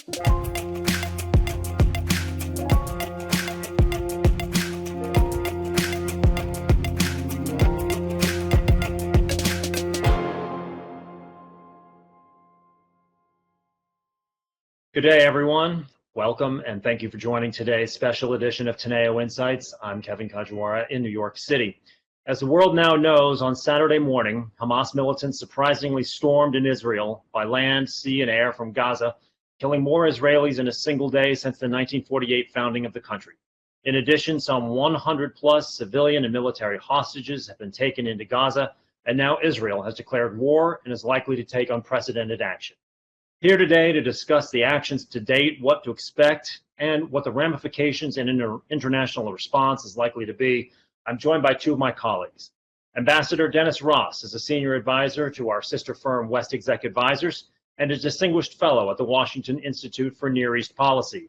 Good day, everyone. Welcome, and thank you for joining today's special edition of Teneo Insights. I'm Kevin Kajiwara in New York City. As the world now knows, on Saturday morning, Hamas militants surprisingly stormed in Israel by land, sea, and air from Gaza, killing more Israelis in a single day since the 1948 founding of the country. In addition, some 100-plus civilian and military hostages have been taken into Gaza, and now Israel has declared war and is likely to take unprecedented action. Here today to discuss the actions to date, what to expect, and what the ramifications and international response is likely to be, I'm joined by two of my colleagues. Ambassador Dennis Ross is a senior advisor to our sister firm West Exec Advisors and a distinguished fellow at the Washington Institute for Near East Policy.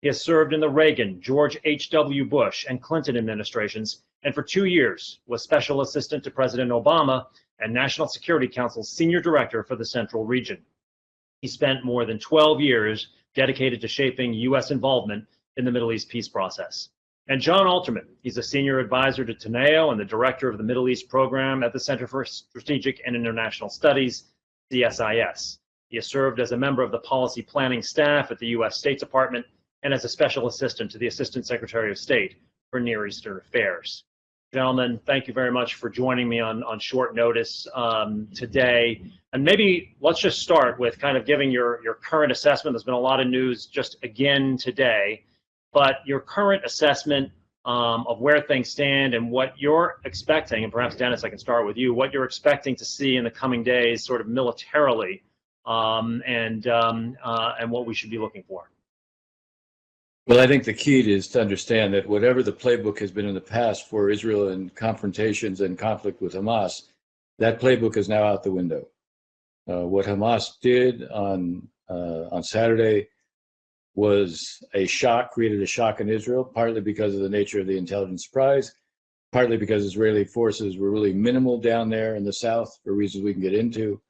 He has served in the Reagan, George H.W. Bush, and Clinton administrations, and for 2 years was special assistant to President Obama and National Security Council's senior director for the Central Region. He spent more than 12 years dedicated to shaping U.S. involvement in the Middle East peace process. And Jon Alterman, he's a senior advisor to Teneo and the director of the Middle East program at the Center for Strategic and International Studies, CSIS. He has served as a member of the policy planning staff at the U.S. State Department and as a special assistant to the Assistant Secretary of State for Near Eastern Affairs. Gentlemen, thank you very much for joining me on short notice today. And maybe let's just start with kind of giving your current assessment. There's been a lot of news just again today, but your current assessment of where things stand and what you're expecting, and perhaps Dennis, I can start with you, what you're expecting to see in the coming days sort of militarily and what we should be looking for. Well, I think the key is to understand that whatever the playbook has been in the past for Israel in confrontations and conflict with Hamas, that playbook is now out the window. What Hamas did on Saturday was a shock, created a shock in Israel, partly because of the nature of the intelligence surprise, partly because Israeli forces were really minimal down there in the south for reasons we can get into.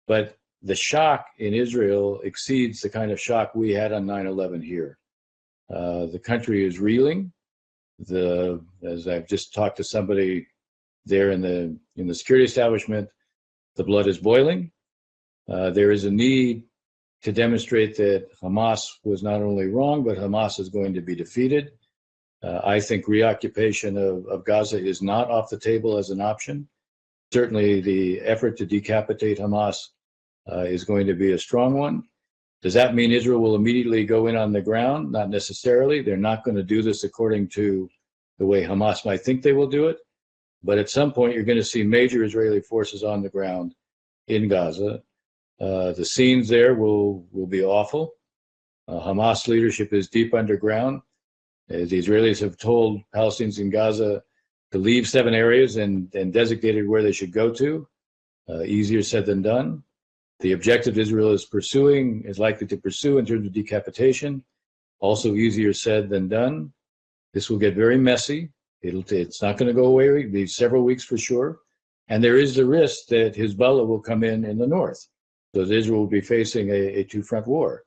But the shock in Israel exceeds the kind of shock we had on 9/11 here. The country is reeling. As I've just talked to somebody there in the security establishment, the blood is boiling. There is a need to demonstrate that Hamas was not only wrong, but Hamas is going to be defeated. I think reoccupation of Gaza is not off the table as an option. Certainly the effort to decapitate Hamas is going to be a strong one. Does that mean Israel will immediately go in on the ground? Not necessarily. They're not going to do this according to the way Hamas might think they will do it. But at some point, you're going to see major Israeli forces on the ground in Gaza. The scenes there will be awful. Hamas leadership is deep underground. The Israelis have told Palestinians in Gaza to leave 7 areas and designated where they should go to. Easier said than done. The objective Israel is likely to pursue in terms of decapitation, also easier said than done. This will get very messy. It's not going to go away. It'll be several weeks for sure. And there is the risk that Hezbollah will come in the north. So Israel will be facing a two-front war.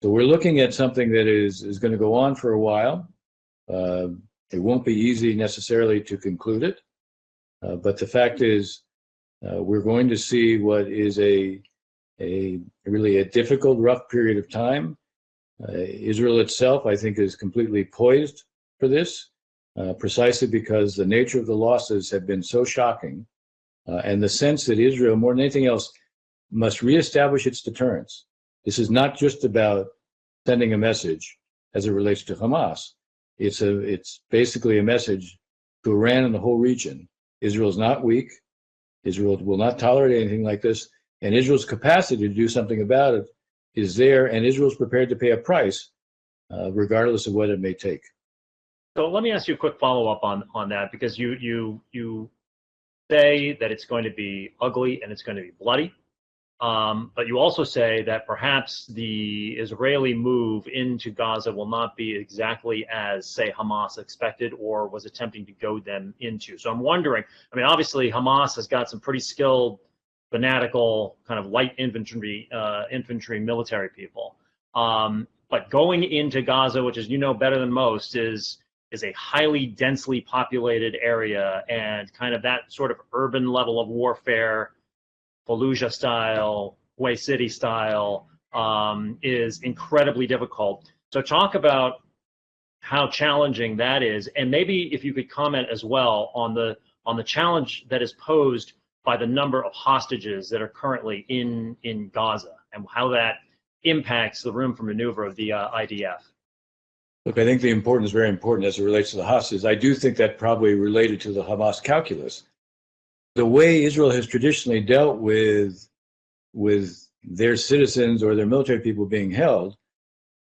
So we're looking at something that is going to go on for a while. It won't be easy necessarily to conclude it. But the fact is, we're going to see what is really a difficult, rough period of time. Israel itself, I think, is completely poised for this, precisely because the nature of the losses have been so shocking, and the sense that Israel, more than anything else, must reestablish its deterrence. This is not just about sending a message as it relates to Hamas. It's basically a message to Iran and the whole region. Israel is not weak. Israel will not tolerate anything like this. And Israel's capacity to do something about it is there, and Israel's prepared to pay a price, regardless of what it may take. So let me ask you a quick follow-up on that, because you say that it's going to be ugly and it's going to be bloody, but you also say that perhaps the Israeli move into Gaza will not be exactly as, say, Hamas expected or was attempting to goad them into. So I'm wondering, I mean, obviously Hamas has got some pretty skilled, fanatical, kind of light infantry military people. But going into Gaza, which is, you know better than most, is a highly densely populated area, and kind of that sort of urban level of warfare, Fallujah style, Way City style, is incredibly difficult. So talk about how challenging that is, and maybe if you could comment as well on the challenge that is posed by the number of hostages that are currently in Gaza, and how that impacts the room for maneuver of the IDF. Look, I think the importance is very important as it relates to the hostages. I do think that probably related to the Hamas calculus. The way Israel has traditionally dealt with their citizens or their military people being held,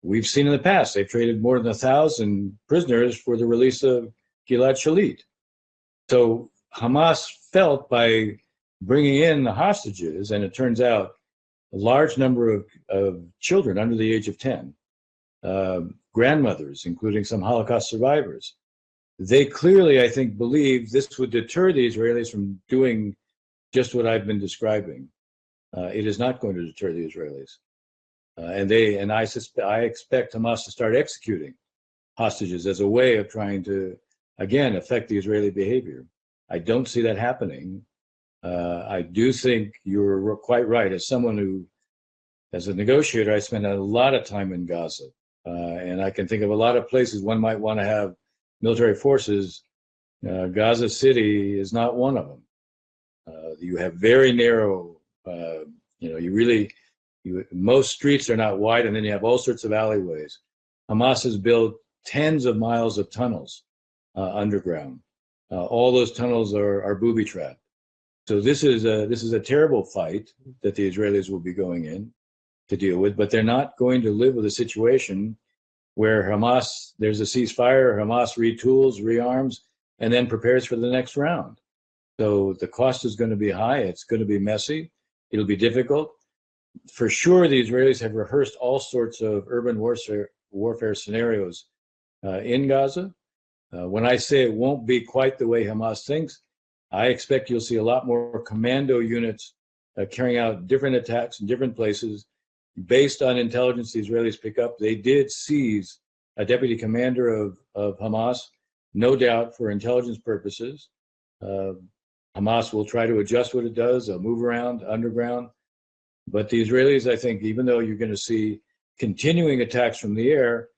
we've seen in the past, they've traded more than 1,000 prisoners for the release of Gilad Shalit. So Hamas felt by bringing in the hostages, and it turns out a large number of children under the age of 10, grandmothers, including some Holocaust survivors, they clearly, I think, believe this would deter the Israelis from doing just what I've been describing. It is not going to deter the Israelis. I expect Hamas to start executing hostages as a way of trying to, again, affect the Israeli behavior. I don't see that happening. I do think you're quite right. As someone who, as a negotiator, I spent a lot of time in Gaza. And I can think of a lot of places one might want to have military forces. Gaza City is not one of them. You have very narrow, most streets are not wide, and then you have all sorts of alleyways. Hamas has built tens of miles of tunnels underground. All those tunnels are booby trapped. So this is a terrible fight that the Israelis will be going in to deal with, but they're not going to live with a situation where there's a ceasefire, Hamas retools, rearms, and then prepares for the next round. So the cost is going to be high. It's going to be messy. It'll be difficult. For sure, the Israelis have rehearsed all sorts of urban warfare scenarios in Gaza. When I say it won't be quite the way Hamas thinks, I expect you'll see a lot more commando units carrying out different attacks in different places. Based on intelligence the Israelis pick up, they did seize a deputy commander of Hamas, no doubt for intelligence purposes. Hamas will try to adjust what it does. They'll move around underground. But the Israelis, I think, even though you're going to see continuing attacks from the air,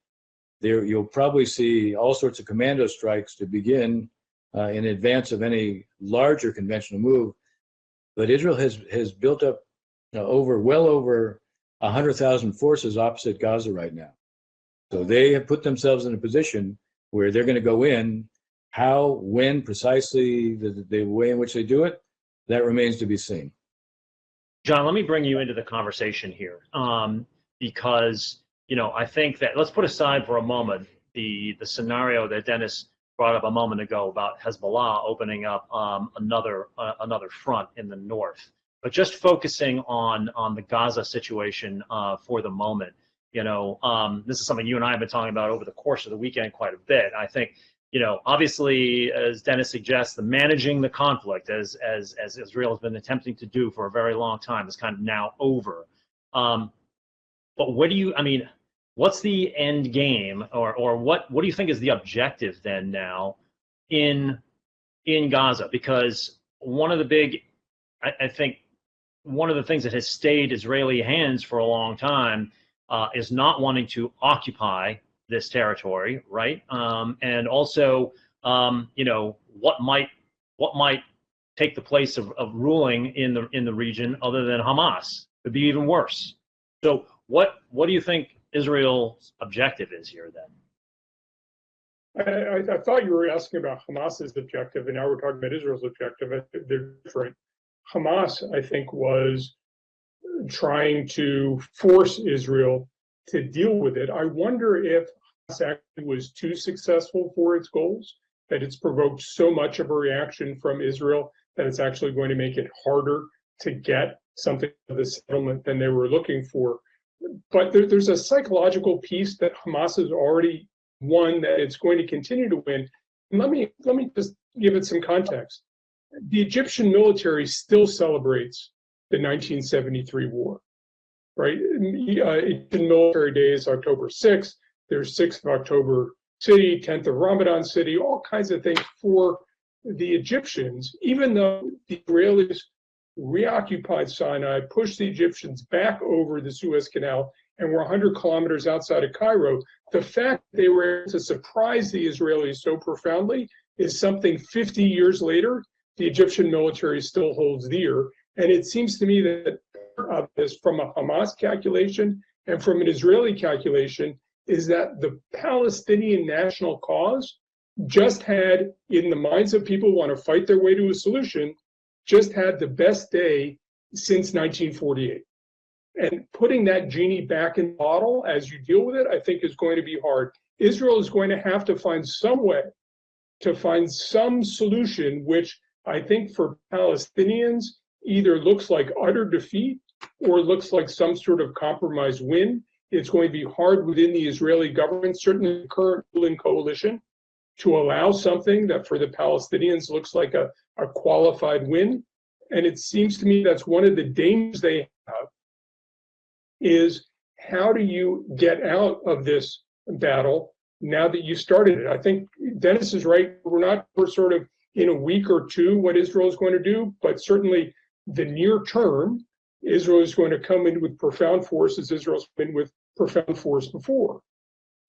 you'll probably see all sorts of commando strikes to begin in advance of any larger conventional move. But Israel has built up well over 100,000 forces opposite Gaza right now. So they have put themselves in a position where they're going to go in. How, when, precisely, the way in which they do it, that remains to be seen. John, let me bring you into the conversation here, because I think that, let's put aside for a moment the scenario that Dennis brought up a moment ago about Hezbollah opening up another front in the north. But just focusing on the Gaza situation for the moment, this is something you and I have been talking about over the course of the weekend quite a bit. I think, obviously, as Dennis suggests, managing the conflict, as Israel has been attempting to do for a very long time, is kind of now over. But what's the end game, or what do you think is the objective then now in Gaza? Because one of the things that has stayed Israeli hands for a long time is not wanting to occupy this territory, right? And also, what might take the place of ruling in the region other than Hamas? Could be even worse. So, what do you think Israel's objective is here then? I thought you were asking about Hamas's objective, and now we're talking about Israel's objective. They're different. Hamas, I think, was trying to force Israel to deal with it. I wonder if Hamas actually was too successful for its goals, that it's provoked so much of a reaction from Israel that it's actually going to make it harder to get something of the settlement than they were looking for. But there's a psychological piece that Hamas has already won, that it's going to continue to win. And let me just give it some context. The Egyptian military still celebrates the 1973 war. right? Egyptian military day is October 6th. There's 6th of October City, 10th of Ramadan City, all kinds of things for the Egyptians, even though the Israelis reoccupied Sinai, pushed the Egyptians back over the Suez Canal, and were 100 kilometers outside of Cairo. The fact that they were able to surprise the Israelis so profoundly is something 50 years later, the Egyptian military still holds dear. And it seems to me that part of this, from a Hamas calculation and from an Israeli calculation, is that the Palestinian national cause just had, in the minds of people who want to fight their way to a solution, just had the best day since 1948. And putting that genie back in the bottle as you deal with it, I think is going to be hard. Israel is going to have to find some way to find some solution, which I think for Palestinians either looks like utter defeat or looks like some sort of compromise win. It's going to be hard within the Israeli government, certainly the current ruling coalition, to allow something that for the Palestinians looks like a qualified win. And it seems to me that's one of the dangers they have, is how do you get out of this battle now that you started it? I think Dennis is right. We're sort of in a week or two what Israel is going to do, but certainly the near term, Israel is going to come in with profound force, as Israel's been with profound force before.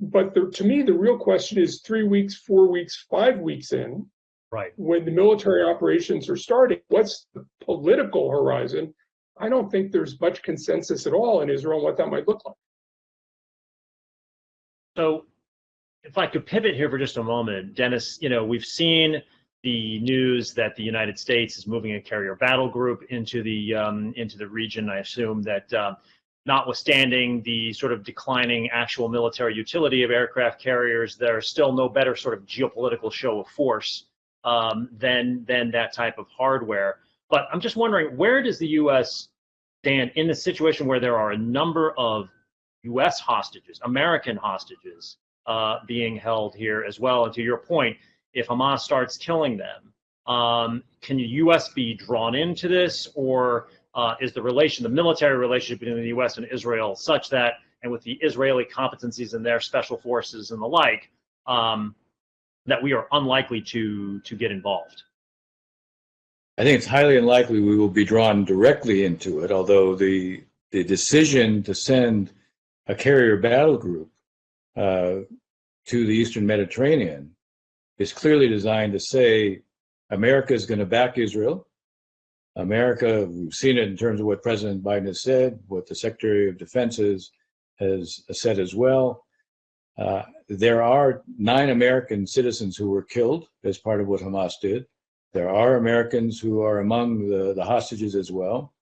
But to me, the real question is 3 weeks, 4 weeks, 5 weeks in, Right. when the military operations are starting, what's the political horizon? I don't think there's much consensus at all in Israel on what that might look like. So if I could pivot here for just a moment, Dennis, we've seen the news that the United States is moving a carrier battle group into the region. I assume that notwithstanding the sort of declining actual military utility of aircraft carriers, there's still no better sort of geopolitical show of force than that type of hardware. But I'm just wondering, where does the U.S. stand in the situation where there are a number of U.S. hostages, American hostages, being held here as well? And to your point, if Hamas starts killing them, can the U.S. be drawn into this, or is the military relationship between the U.S. and Israel such that, and with the Israeli competencies in their special forces and the like, that we are unlikely to get involved? I think it's highly unlikely we will be drawn directly into it, although the decision to send a carrier battle group to the Eastern Mediterranean is clearly designed to say America is going to back Israel. America, we've seen it in terms of what President Biden has said, what the Secretary of Defense has said as well. There are 9 American citizens who were killed as part of what Hamas did. There are Americans who are among the hostages as well.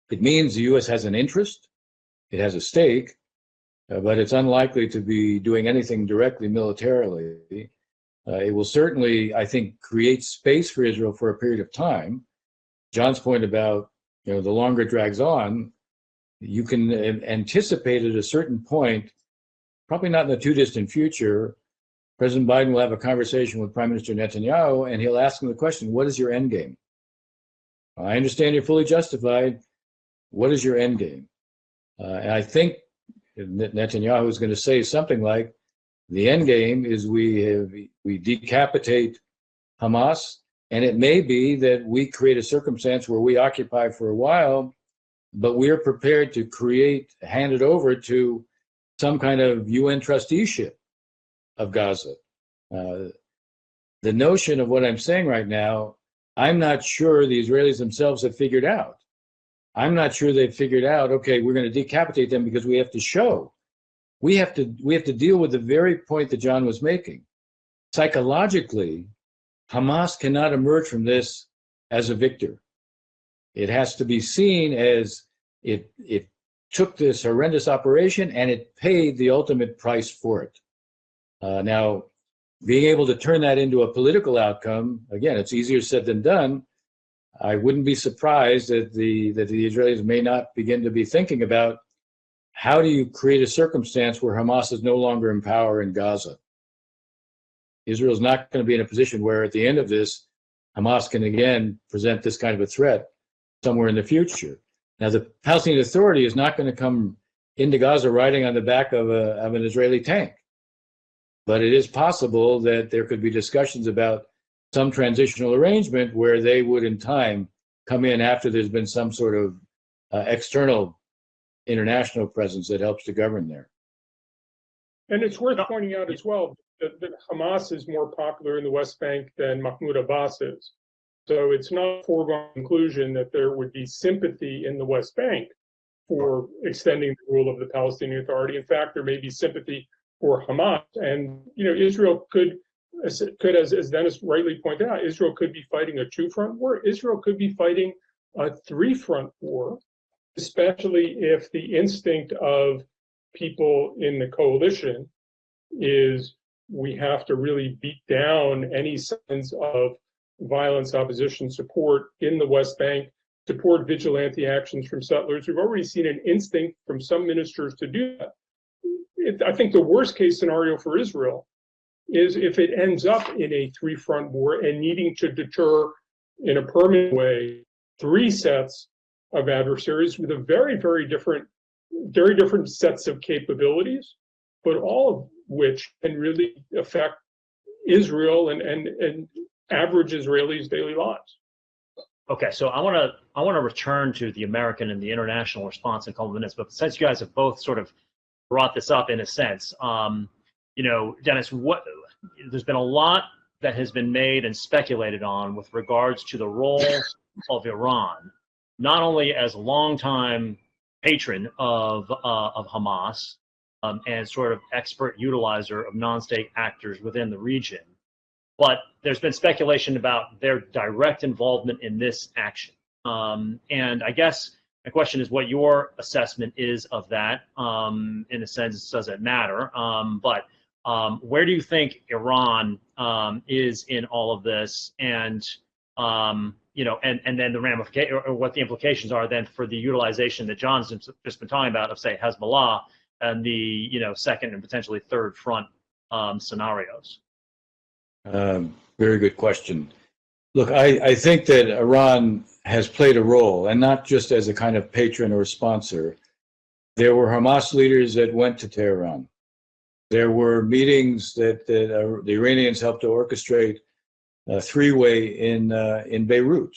It means the U.S. has an interest, it has a stake, but it's unlikely to be doing anything directly militarily. It will certainly, I think, create space for Israel for a period of time. John's point about, the longer it drags on, you can anticipate at a certain point, probably not in the too distant future, President Biden will have a conversation with Prime Minister Netanyahu, and he'll ask him the question, what is your end game? I understand you're fully justified. What is your end game? And I think Netanyahu is going to say something like, the end game is we decapitate Hamas, and it may be that we create a circumstance where we occupy for a while, but we're prepared to hand it over to some kind of UN trusteeship of Gaza. The notion of what I'm saying right now, I'm not sure the Israelis themselves have figured out. I'm not sure they've figured out, okay, we're going to decapitate them because we have to show. We have to deal with the very point that John was making. Psychologically, Hamas cannot emerge from this as a victor. It has to be seen as it took this horrendous operation and it paid the ultimate price for it. Now, being able to turn that into a political outcome, again, it's easier said than done. I wouldn't be surprised that the Israelis may not begin to be thinking about how do you create a circumstance where Hamas is no longer in power in Gaza. Israel's not going to be in a position where at the end of this, Hamas can again present this kind of a threat somewhere in the future. Now, the Palestinian Authority is not going to come into Gaza riding on the back of an Israeli tank. But it is possible that there could be discussions about some transitional arrangement where they would in time come in after there's been some sort of external international presence that helps to govern there. And it's worth pointing out as well that Hamas is more popular in the West Bank than Mahmoud Abbas is. So it's not a foregone conclusion that there would be sympathy in the West Bank for extending the rule of the Palestinian Authority. In fact, there may be sympathy for Hamas. And, Israel could, as Dennis rightly pointed out, Israel could be fighting a two-front war. Israel could be fighting a three-front war, especially if the instinct of people in the coalition is we have to really beat down any sense of violence, opposition, support in the West Bank, support vigilante actions from settlers. We've already seen an instinct from some ministers to do that. I think the worst case scenario for Israel is if it ends up in a three-front war and needing to deter in a permanent way three sets of adversaries with a very, very different sets of capabilities, but all of which can really affect Israel and average Israelis' daily lives. Okay, so I want to return to the American and the international response in a couple of minutes, but since you guys have both sort of brought this up in a sense, Dennis, there's been a lot that has been made and speculated on with regards to the role of Iran, not only as a longtime patron of Hamas and sort of expert utilizer of non-state actors within the region, but there's been speculation about their direct involvement in this action. And I guess my question is what your assessment is of that. In a sense, does it matter? But where do you think Iran is in all of this, and and then the ramification or what the implications are then for the utilization that John's just been talking about of, say, Hezbollah and the second and potentially third front scenarios? Very good question. Look, I think that Iran has played a role, and not just as a kind of patron or sponsor. There were Hamas leaders that went to Tehran. There were meetings that the Iranians helped to orchestrate, three-way in Beirut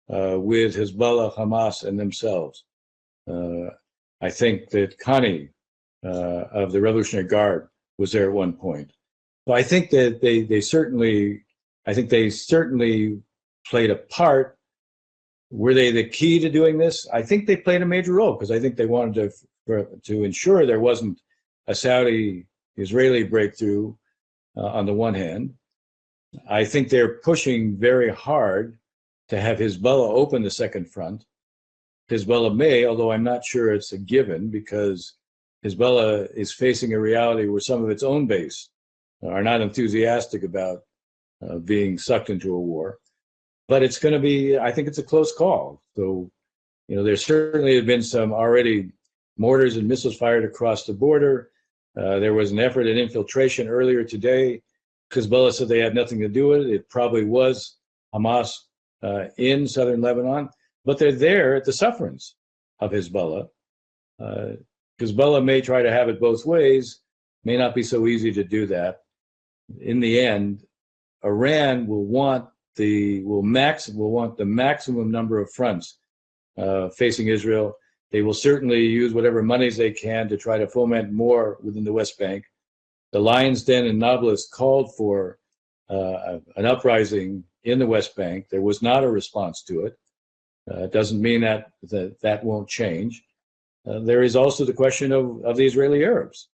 with Hezbollah, Hamas, and themselves. I think that Khani of the Revolutionary Guard was there at one point. So I think that they certainly played a part. Were they the key to doing this? I think they played a major role because I think they wanted to ensure there wasn't a Saudi-Israeli breakthrough on the one hand. I think they're pushing very hard to have Hezbollah open the second front. Hezbollah may, although I'm not sure it's a given, because Hezbollah is facing a reality where some of its own base are not enthusiastic about being sucked into a war. But it's going to be, I think it's a close call. So, there certainly have been some already mortars and missiles fired across the border. There was an effort at infiltration earlier today. Hezbollah said they had nothing to do with it. It probably was Hamas in southern Lebanon, but they're there at the sufferance of Hezbollah. Hezbollah may try to have it both ways, may not be so easy to do that. In the end, Iran will want the maximum number of fronts facing Israel. They will certainly use whatever monies they can to try to foment more within the West Bank. The Lion's Den in Nablus called for an uprising in the West Bank. There was not a response to it. It doesn't mean that won't change. There is also the question of the Israeli Arabs.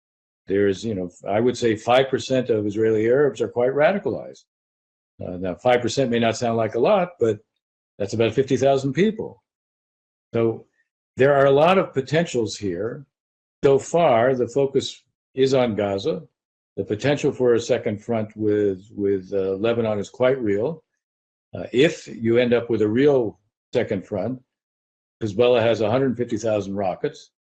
There's, I would say 5% of Israeli Arabs are quite radicalized. Now, 5% may not sound like a lot, but that's about 50,000 people. So there are a lot of potentials here. So far, the focus is on Gaza. The potential for a second front with Lebanon is quite real. If you end up with a real second front, Hezbollah has 150,000 rockets.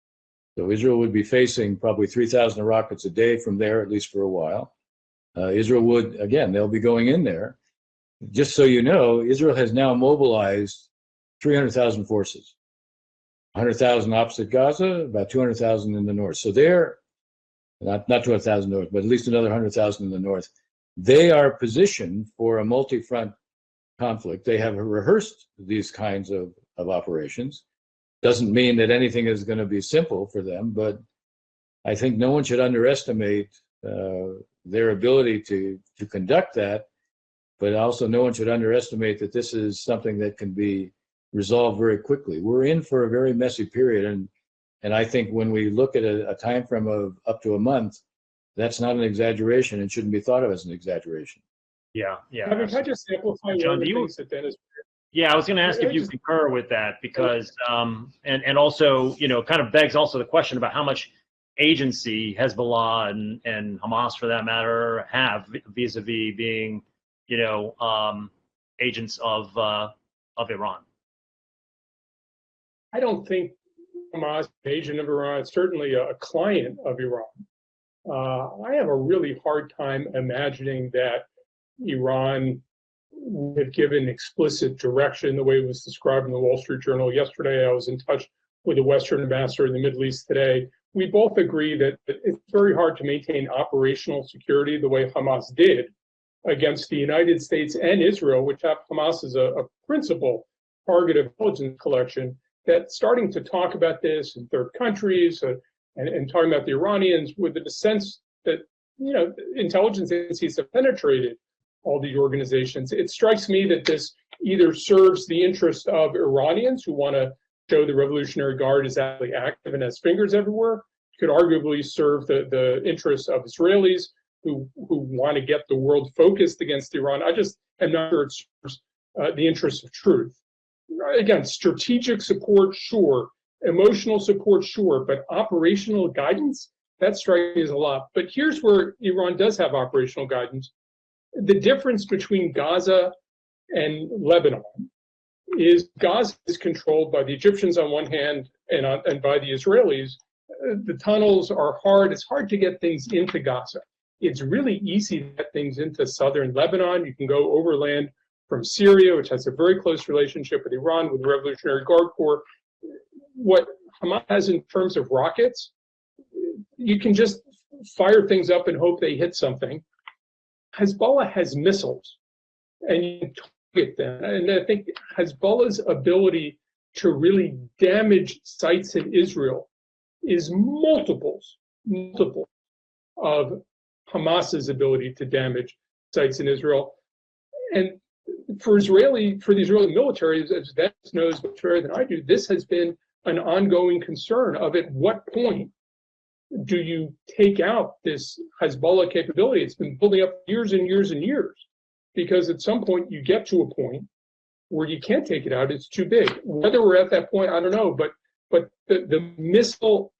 So Israel would be facing probably 3,000 rockets a day from there, at least for a while. Israel would, again, they'll be going in there. Just so you know, Israel has now mobilized 300,000 forces. 100,000 opposite Gaza, about 200,000 in the north. So they're not 200,000 north, but at least another 100,000 in the north. They are positioned for a multi-front conflict. They have rehearsed these kinds of operations. Doesn't mean that anything is going to be simple for them, but I think no one should underestimate their ability to conduct that, but also no one should underestimate that this is something that can be resolved very quickly. We're in for a very messy period, and I think when we look at a time frame of up to a month, that's not an exaggeration and shouldn't be thought of as an exaggeration. Yeah. Kevin, can I just amplify John, one of do the you- things that Dennis? Yeah, I was going to ask if you concur with that because, and also, kind of begs also the question about how much agency Hezbollah and Hamas, for that matter, have vis-a-vis being, agents of Iran. I don't think Hamas is an agent of Iran. It's certainly a client of Iran. I have a really hard time imagining that Iran would have given explicit direction the way it was described in the Wall Street Journal yesterday. I was in touch with the Western ambassador in the Middle East today. We both agree that it's very hard to maintain operational security the way Hamas did against the United States and Israel, which have Hamas as a principal target of intelligence collection, that starting to talk about this in third countries and talking about the Iranians with the sense that, intelligence agencies have penetrated all these organizations. It strikes me that this either serves the interest of Iranians who want to show the Revolutionary Guard is actually active and has fingers everywhere, could arguably serve the interests of Israelis who want to get the world focused against Iran. I just am not sure it serves the interests of truth. Again, strategic support, sure. Emotional support, sure. But operational guidance, that strikes me as a lot. But here's where Iran does have operational guidance. The difference between Gaza and Lebanon is Gaza is controlled by the Egyptians on one hand and by the Israelis. The tunnels are hard. It's hard to get things into Gaza. It's really easy to get things into southern Lebanon. You can go overland from Syria, which has a very close relationship with Iran, with the Revolutionary Guard Corps. What Hamas has in terms of rockets, you can just fire things up and hope they hit something. Hezbollah has missiles, and you can target them. And I think Hezbollah's ability to really damage sites in Israel is multiples of Hamas's ability to damage sites in Israel. And for the Israeli military, as Dennis knows much better than I do, this has been an ongoing concern of at what point do you take out this Hezbollah capability? It's been building up years and years and years, because at some point you get to a point where you can't take it out. It's too big. Whether we're at that point, I don't know. But the missile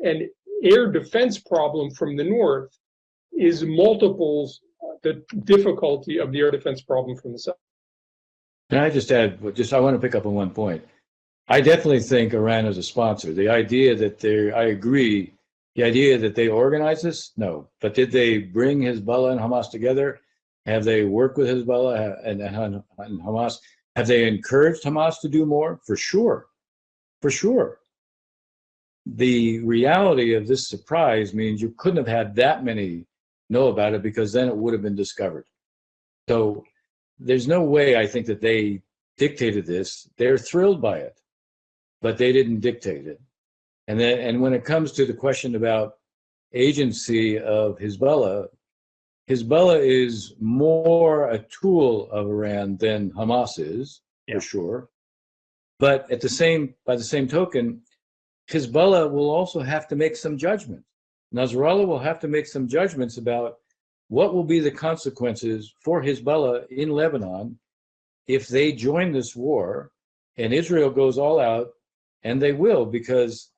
and air defense problem from the north is multiples the difficulty of the air defense problem from the south. Can I just add, I want to pick up on one point. I definitely think Iran is a sponsor. The idea that I agree, the idea that they organize this, no. But did they bring Hezbollah and Hamas together? Have they worked with Hezbollah and Hamas? Have they encouraged Hamas to do more? For sure. For sure. The reality of this surprise means you couldn't have had that many know about it, because then it would have been discovered. So there's no way I think that they dictated this. They're thrilled by it, but they didn't dictate it. And when it comes to the question about agency of Hezbollah is more a tool of Iran than Hamas is, for sure. But by the same token, Hezbollah will also have to make some judgments. Nasrallah will have to make some judgments about what will be the consequences for Hezbollah in Lebanon if they join this war and Israel goes all out, and they will, because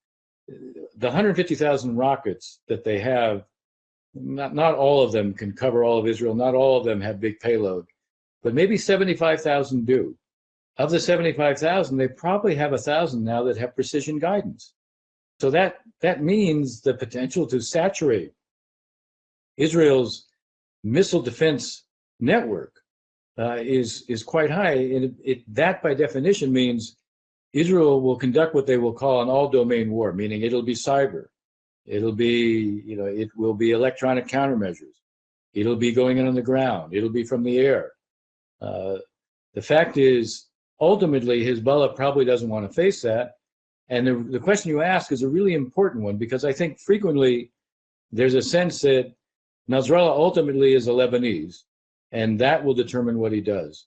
the 150,000 rockets that they have, not all of them can cover all of Israel, not all of them have big payload, but maybe 75,000 do. Of the 75,000, they probably have 1,000 now that have precision guidance. So that means the potential to saturate Israel's missile defense network is quite high. And that, by definition, means Israel will conduct what they will call an all-domain war, meaning it'll be cyber, it'll be, it will be electronic countermeasures, it'll be going in on the ground, it'll be from the air. The fact is, ultimately, Hezbollah probably doesn't want to face that. And the question you ask is a really important one, because I think frequently there's a sense that Nasrallah ultimately is a Lebanese, and that will determine what he does.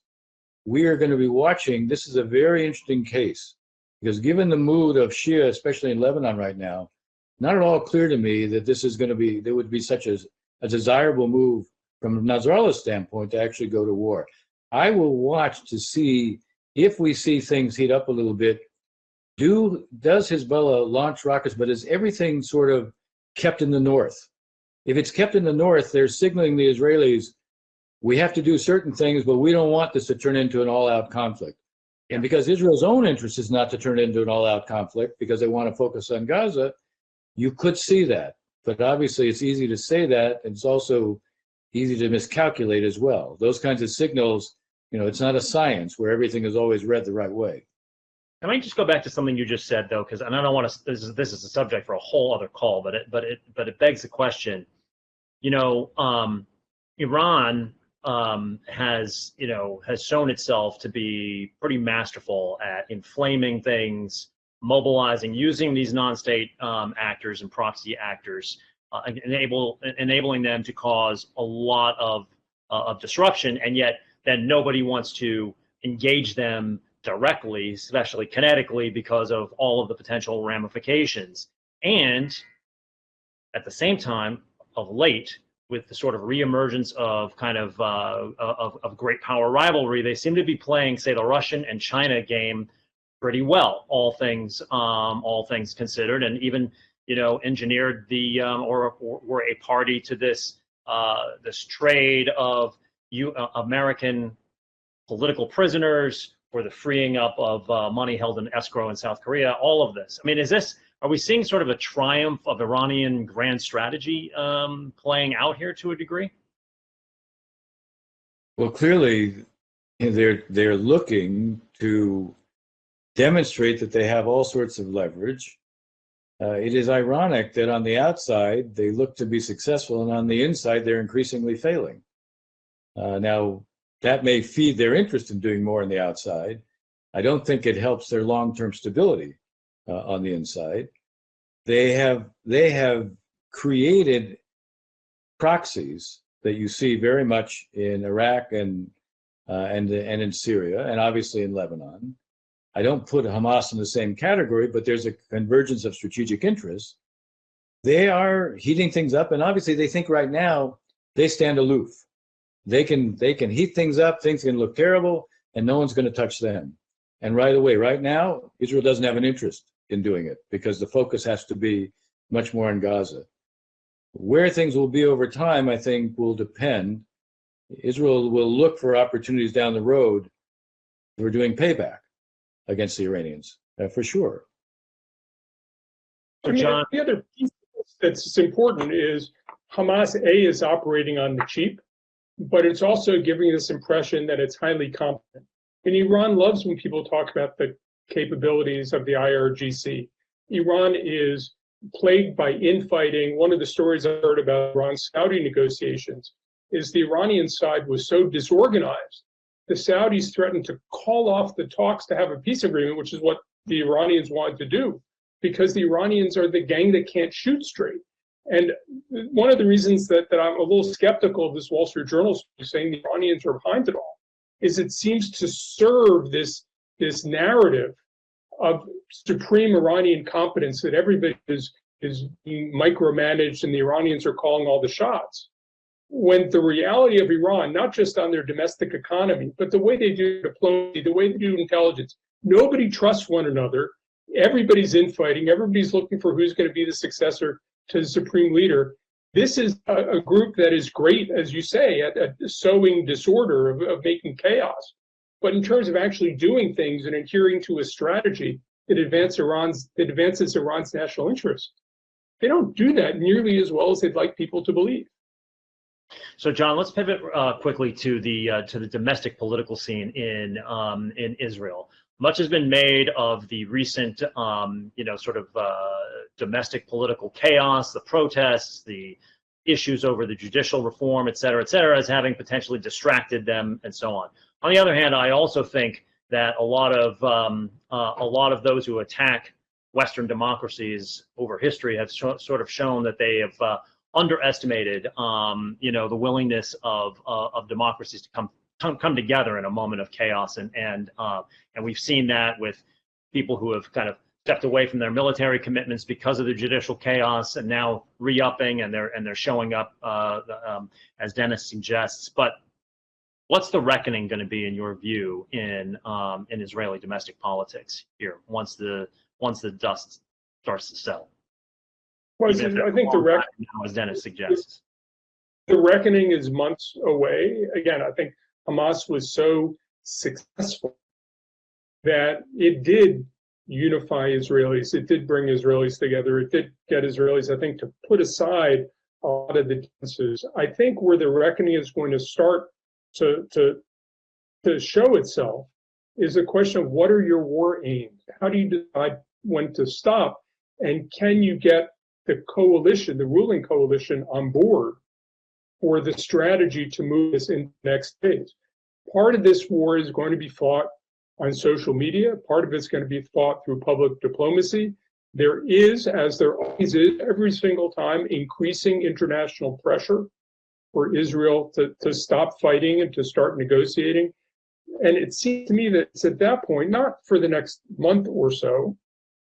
We are going to be watching. This is a very interesting case, because given the mood of Shia, especially in Lebanon right now, not at all clear to me that this is going to be, there would be such a desirable move from Nasrallah's standpoint to actually go to war. I will watch to see if we see things heat up a little bit. Does Hezbollah launch rockets, but is everything sort of kept in the north? If it's kept in the north, they're signaling the Israelis, we have to do certain things, but we don't want this to turn into an all-out conflict. And because Israel's own interest is not to turn it into an all-out conflict, because they want to focus on Gaza, you could see that. But obviously, it's easy to say that, and it's also easy to miscalculate as well. Those kinds of signals, it's not a science where everything is always read the right way. Can I just go back to something you just said, though, because I don't want to. This is a subject for a whole other call, but it begs the question. Iran has shown itself to be pretty masterful at inflaming things, mobilizing, using these non-state actors and proxy actors, enabling them to cause a lot of disruption, and yet then nobody wants to engage them directly, especially kinetically, because of all of the potential ramifications. And at the same time, of late, with the sort of reemergence of kind of great power rivalry, they seem to be playing, say, the Russian and China game pretty well, all things considered, and even engineered the or were a party to this trade of American political prisoners for the freeing up of money held in escrow in South Korea. All of this. I mean, are we seeing sort of a triumph of Iranian grand strategy playing out here to a degree? Well, clearly, they're looking to demonstrate that they have all sorts of leverage. It is ironic that on the outside they look to be successful, and on the inside they're increasingly failing. Now, that may feed their interest in doing more on the outside. I don't think it helps their long-term stability on the inside. They have created proxies that you see very much in Iraq and in Syria, and obviously in Lebanon. I don't put Hamas in the same category, but there's a convergence of strategic interests. They are heating things up, and obviously they think right now they stand aloof. They can heat things up, things can look terrible, and no one's going to touch them. And right now, Israel doesn't have an interest in doing it, because the focus has to be much more on Gaza. Where things will be over time, I think, will depend. Israel will look for opportunities down the road for doing payback against the Iranians, for sure. So, John, the other piece that's important is Hamas, is operating on the cheap, but it's also giving this impression that it's highly competent. And Iran loves when people talk about the capabilities of the IRGC. Iran is plagued by infighting. One of the stories I heard about Iran-Saudi negotiations is the Iranian side was so disorganized, the Saudis threatened to call off the talks to have a peace agreement, which is what the Iranians wanted to do, because the Iranians are the gang that can't shoot straight. And one of the reasons that I'm a little skeptical of this Wall Street Journal saying the Iranians are behind it all is it seems to serve this narrative of supreme Iranian competence, that everybody is being micromanaged and the Iranians are calling all the shots. When the reality of Iran, not just on their domestic economy, but the way they do diplomacy, the way they do intelligence, nobody trusts one another. Everybody's infighting. Everybody's looking for who's going to be the successor to the supreme leader. This is a group that is great, as you say, at sowing disorder, of making chaos. But in terms of actually doing things and adhering to a strategy that advances Iran's national interest, they don't do that nearly as well as they'd like people to believe. So, John, let's pivot quickly to the domestic political scene in Israel. much has been made of the recent, sort of domestic political chaos, the protests, the issues over the judicial reform, et cetera, as having potentially distracted them, and so on. On the other hand, I also think that a lot of those who attack Western democracies over history have sort of shown that they have underestimated, the willingness of democracies to come together in a moment of chaos, and we've seen that with people who have kind of stepped away from their military commitments because of the judicial chaos, and now re-upping, and they're showing up, as Dennis suggests. But what's the reckoning going to be, in your view, in Israeli domestic politics here once the dust starts to settle? Well, I think now, as Dennis suggests, the reckoning is months away. Again, I think Hamas was so successful that it did unify Israelis. It did bring Israelis together. It did get Israelis, I think, to put aside a lot of the differences. I think where the reckoning is going to start to show itself is a question of, what are your war aims? How do you decide when to stop? And can you get the coalition, the ruling coalition, on board for the strategy to move us into the next phase? Part of this war is going to be fought on social media. Part of it's going to be fought through public diplomacy. There is, as there always is, every single time, increasing international pressure for Israel to stop fighting and to start negotiating. And it seems to me that it's at that point, not for the next month or so,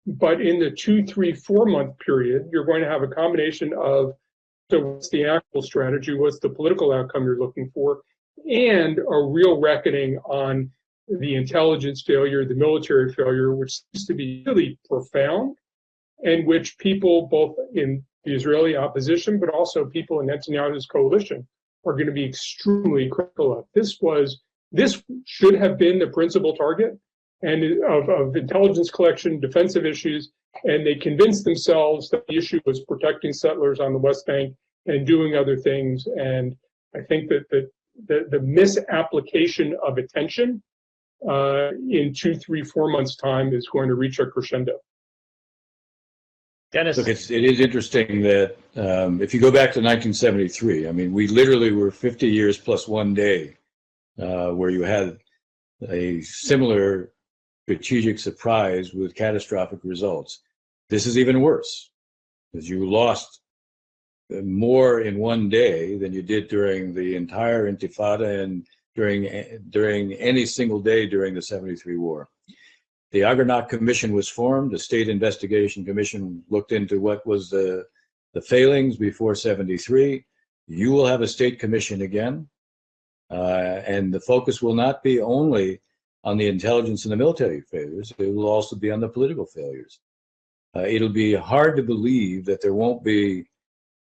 but in the 2, 3, 4 month period, you're going to have a combination of, so what's the actual strategy, what's the political outcome you're looking for, and a real reckoning on the intelligence failure, the military failure, which seems to be really profound, and which people both in the Israeli opposition, but also people in Netanyahu's coalition, are going to be extremely critical of. This should have been the principal target and of intelligence collection, defensive issues, and they convinced themselves that the issue was protecting settlers on the West Bank and doing other things. And I think that the misapplication of attention in 2, 3, 4 months' time is going to reach a crescendo. Dennis, look, it is interesting that if you go back to 1973, I mean, we literally were 50 years plus 1 day where you had a similar strategic surprise with catastrophic results. This is even worse, because you lost more in 1 day than you did during the entire Intifada and during any single day during the 73 war. The Agranat Commission was formed. The State Investigation Commission looked into what was the failings before 73. You will have a state commission again, and the focus will not be only on the intelligence and the military failures. It will also be on the political failures. It'll be hard to believe that there won't be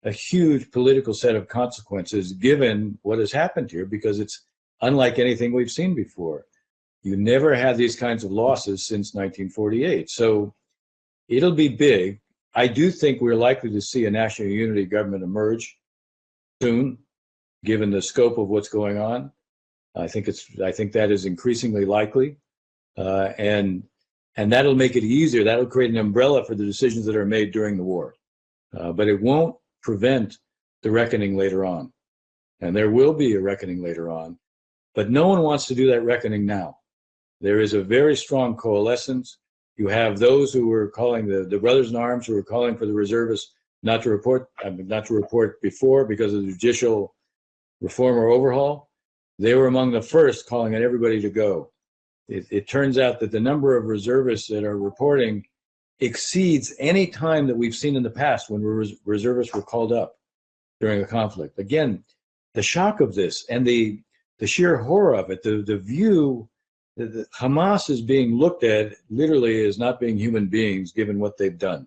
a huge political set of consequences given what has happened here, because it's unlike anything we've seen before. You never had these kinds of losses since 1948. So it'll be big. I do think we're likely to see a national unity government emerge soon, given the scope of what's going on. I think that is increasingly likely, and that'll make it easier. That'll create an umbrella for the decisions that are made during the war, but it won't prevent the reckoning later on. And there will be a reckoning later on, but no one wants to do that reckoning now. There is a very strong coalescence. You have those who were calling the brothers in arms, who were calling for the reservists not to report before because of the judicial reform or overhaul. They were among the first calling on everybody to go. It turns out that the number of reservists that are reporting exceeds any time that we've seen in the past when reservists were called up during a conflict. Again, the shock of this and the sheer horror of it, the view that Hamas is being looked at literally as not being human beings given what they've done.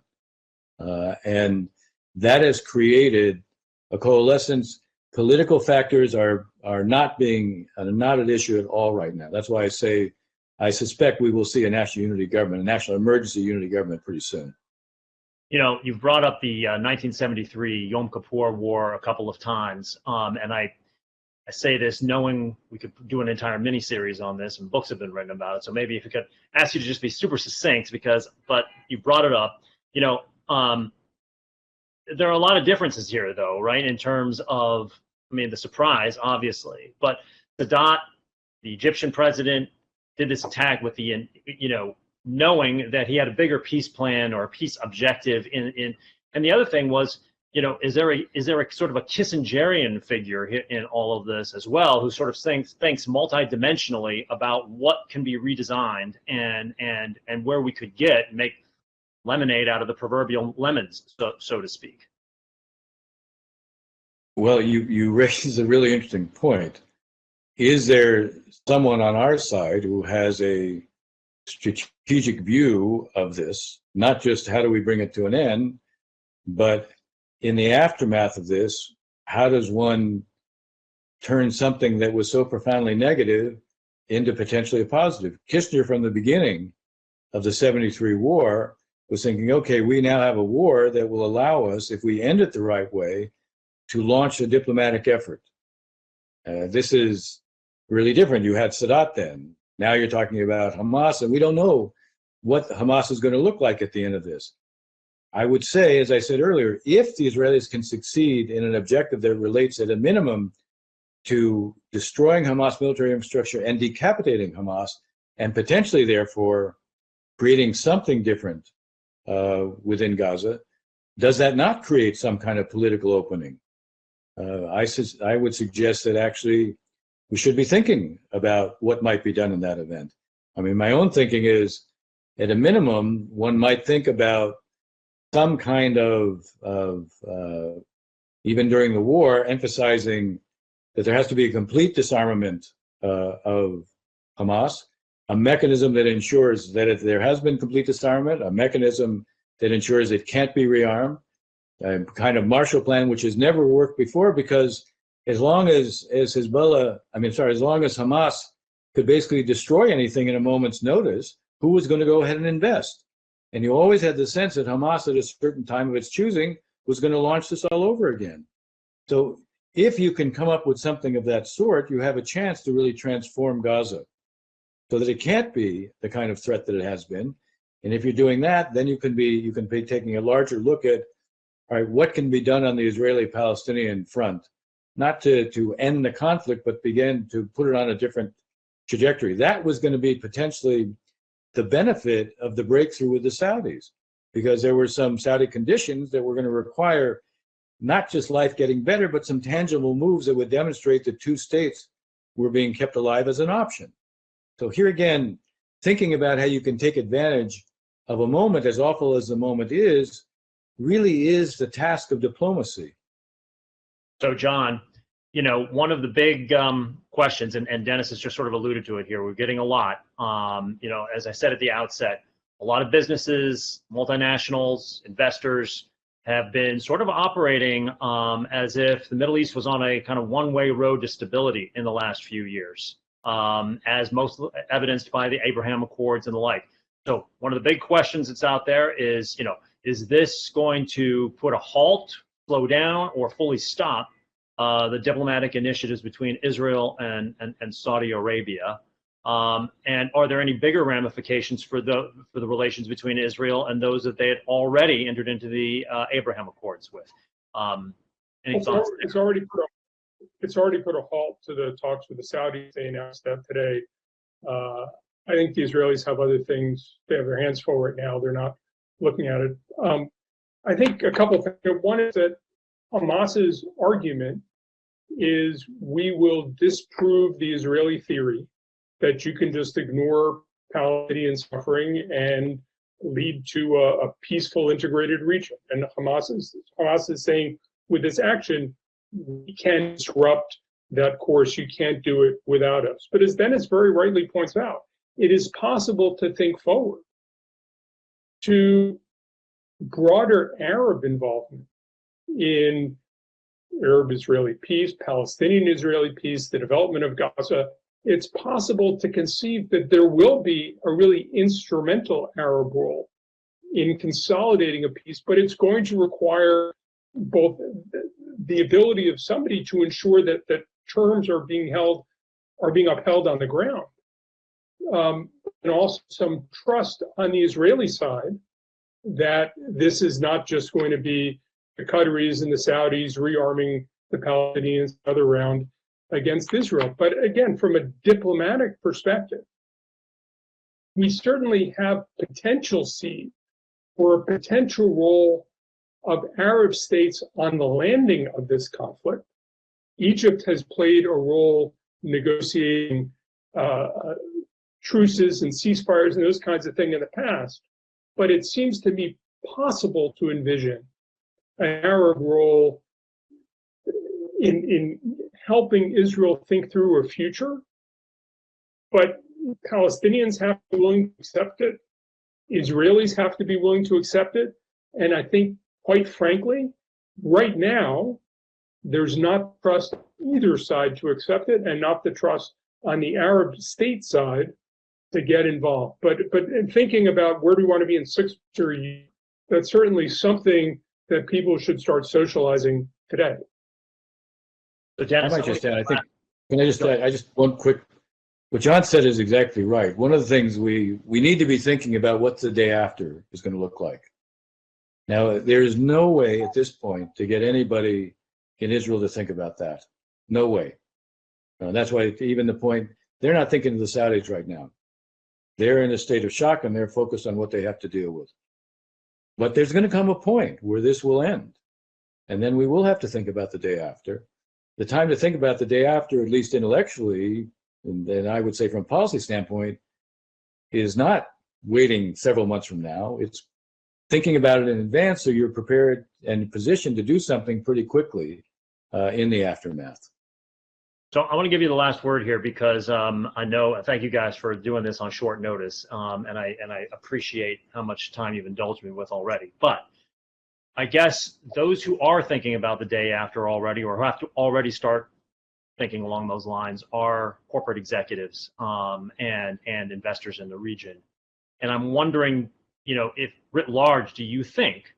And that has created a coalescence. Political factors are not at issue at all right now. That's why I say I suspect we will see a national unity government, a national emergency unity government pretty soon. You know, you've brought up the 1973 Yom Kippur War a couple of times, and I say this knowing we could do an entire mini series on this, and books have been written about it. So maybe if we could ask you to just be super succinct, but you brought it up. There are a lot of differences here, though, right? In terms of, the surprise, obviously, but Sadat, the Egyptian president, did this attack with the, knowing that he had a bigger peace plan or a peace objective and the other thing was, is there a sort of a Kissingerian figure in all of this as well, who sort of thinks multidimensionally about what can be redesigned and where we could make lemonade out of the proverbial lemons, so to speak. Well, you raise a really interesting point. Is there someone on our side who has a strategic view of this, not just how do we bring it to an end, but in the aftermath of this, how does one turn something that was so profoundly negative into potentially a positive? Kissinger, from the beginning of the 73 war, was thinking, okay, we now have a war that will allow us, if we end it the right way, to launch a diplomatic effort. This is really different. You had Sadat then. Now you're talking about Hamas, and we don't know what Hamas is going to look like at the end of this. I would say, as I said earlier, if the Israelis can succeed in an objective that relates at a minimum to destroying Hamas military infrastructure and decapitating Hamas, and potentially, therefore, creating something different within Gaza, does that not create some kind of political opening? I would suggest that actually we should be thinking about what might be done in that event. My own thinking is, at a minimum, one might think about some kind of even during the war, emphasizing that there has to be a complete disarmament of Hamas, a mechanism that ensures that if there has been complete disarmament, a mechanism that ensures it can't be rearmed, a kind of Marshall Plan, which has never worked before, because as long as Hamas could basically destroy anything in a moment's notice, who was going to go ahead and invest? And you always had the sense that Hamas, at a certain time of its choosing, was going to launch this all over again. So if you can come up with something of that sort, you have a chance to really transform Gaza so that it can't be the kind of threat that it has been. And if you're doing that, then you can be taking a larger look at, all right, what can be done on the Israeli-Palestinian front, not to end the conflict, but begin to put it on a different trajectory. That was going to be potentially the benefit of the breakthrough with the Saudis, because there were some Saudi conditions that were going to require not just life getting better, but some tangible moves that would demonstrate that two states were being kept alive as an option. So here again, thinking about how you can take advantage of a moment, as awful as the moment is, really is the task of diplomacy. So, John, one of the big questions, and Dennis has just sort of alluded to it here, we're getting a lot. As I said at the outset, a lot of businesses, multinationals, investors have been sort of operating as if the Middle East was on a kind of one-way road to stability in the last few years, as most evidenced by the Abraham Accords and the like. So one of the big questions that's out there is, is this going to put a halt, slow down, or fully stop the diplomatic initiatives between Israel and Saudi Arabia? And are there any bigger ramifications for the relations between Israel and those that they had already entered into the Abraham Accords with? Any thoughts? It's already put a halt to the talks with the Saudis. They announced that today. I think the Israelis have other things. They have their hands full right now. They're not looking at it. I think a couple of things. One is that Hamas's argument is we will disprove the Israeli theory that you can just ignore Palestinian suffering and lead to a peaceful integrated region. And Hamas is saying, with this action, we can disrupt that course. You can't do it without us. But as Dennis very rightly points out, it is possible to think forward to broader Arab involvement in Arab-Israeli peace, Palestinian-Israeli peace, the development of Gaza. It's possible to conceive that there will be a really instrumental Arab role in consolidating a peace, but it's going to require both the ability of somebody to ensure that terms are being upheld on the ground. And also some trust on the Israeli side that this is not just going to be the Qataris and the Saudis rearming the Palestinians another round against Israel. But again, from a diplomatic perspective, we certainly have potential seed for a potential role of Arab states on the landing of this conflict. Egypt has played a role negotiating truces and ceasefires and those kinds of things in the past, but it seems to me possible to envision an Arab role in helping Israel think through a future. But Palestinians have to be willing to accept it. Israelis have to be willing to accept it. And I think, quite frankly, right now, there's not trust on either side to accept it and not the trust on the Arab state side to get involved. But in thinking about where do we want to be in 6 or years, that's certainly something that people should start socializing today. So Dennis, I might just add, I think, can I just add, one quick, what John said is exactly right. One of the things we need to be thinking about what the day after is going to look like. Now, there is no way at this point to get anybody in Israel to think about that. No way. That's why even the point, they're not thinking of the Saudis right now. They're in a state of shock and they're focused on what they have to deal with. But there's going to come a point where this will end. And then we will have to think about the day after. The time to think about the day after, at least intellectually, and I would say from a policy standpoint, is not waiting several months from now. It's thinking about it in advance so you're prepared and positioned to do something pretty quickly in the aftermath. So I want to give you the last word here because I know, thank you guys for doing this on short notice, and I appreciate how much time you've indulged me with already. But I guess those who are thinking about the day after already, or who have to already start thinking along those lines, are corporate executives and investors in the region. And I'm wondering, if writ large, do you think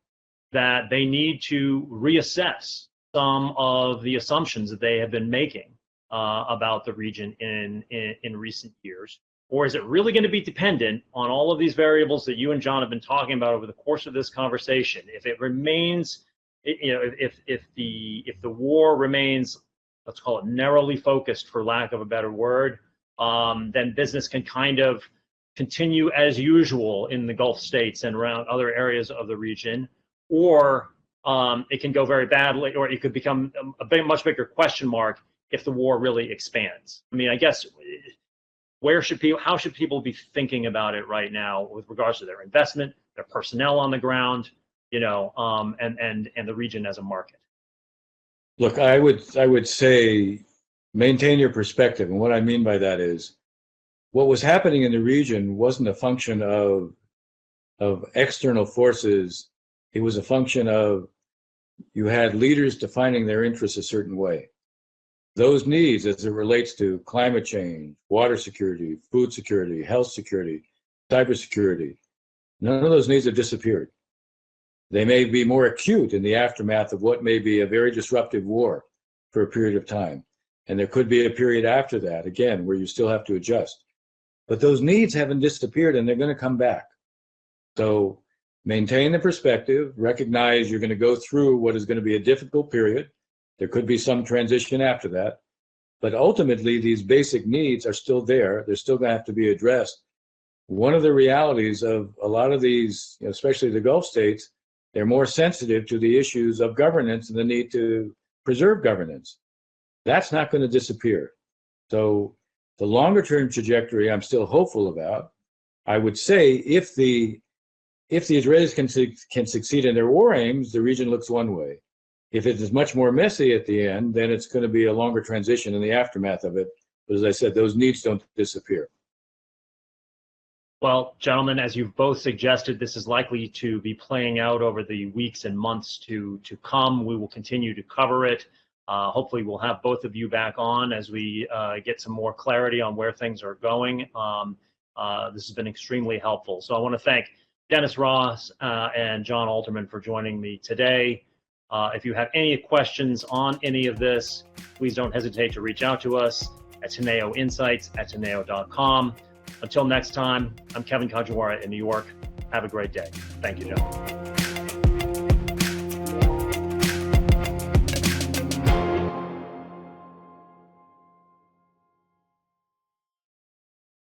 that they need to reassess some of the assumptions that they have been making about the region in recent years? Or is it really going to be dependent on all of these variables that you and John have been talking about over the course of this conversation? If it remains, if the war remains, let's call it narrowly focused, for lack of a better word, then business can kind of continue as usual in the Gulf states and around other areas of the region, or it can go very badly, or it could become a much bigger question mark if the war really expands. I mean, I guess how should people be thinking about it right now with regards to their investment, their personnel on the ground, and the region as a market? Look, I would say maintain your perspective, and what I mean by that is what was happening in the region wasn't a function of external forces. It was a function of you had leaders defining their interests a certain way. Those needs, as it relates to climate change, water security, food security, health security, cybersecurity, none of those needs have disappeared. They may be more acute in the aftermath of what may be a very disruptive war for a period of time. And there could be a period after that, again, where you still have to adjust. But those needs haven't disappeared and they're going to come back. So maintain the perspective, recognize you're going to go through what is going to be a difficult period. There could be some transition after that. But ultimately, these basic needs are still there. They're still going to have to be addressed. One of the realities of a lot of these, especially the Gulf states, they're more sensitive to the issues of governance and the need to preserve governance. That's not going to disappear. So the longer term trajectory, I'm still hopeful about. I would say if the Israelis can succeed in their war aims, the region looks one way. If it is much more messy at the end, then it's going to be a longer transition in the aftermath of it. But as I said, those needs don't disappear. Well, gentlemen, as you've both suggested, this is likely to be playing out over the weeks and months to come. We will continue to cover it. Hopefully, we'll have both of you back on as we get some more clarity on where things are going. This has been extremely helpful. So I want to thank Dennis Ross and Jon Alterman for joining me today. If you have any questions on any of this, please don't hesitate to reach out to us at Teneo Insights at Teneo.com. Until next time, I'm Kevin Kajiwara in New York. Have a great day. Thank you, Jon.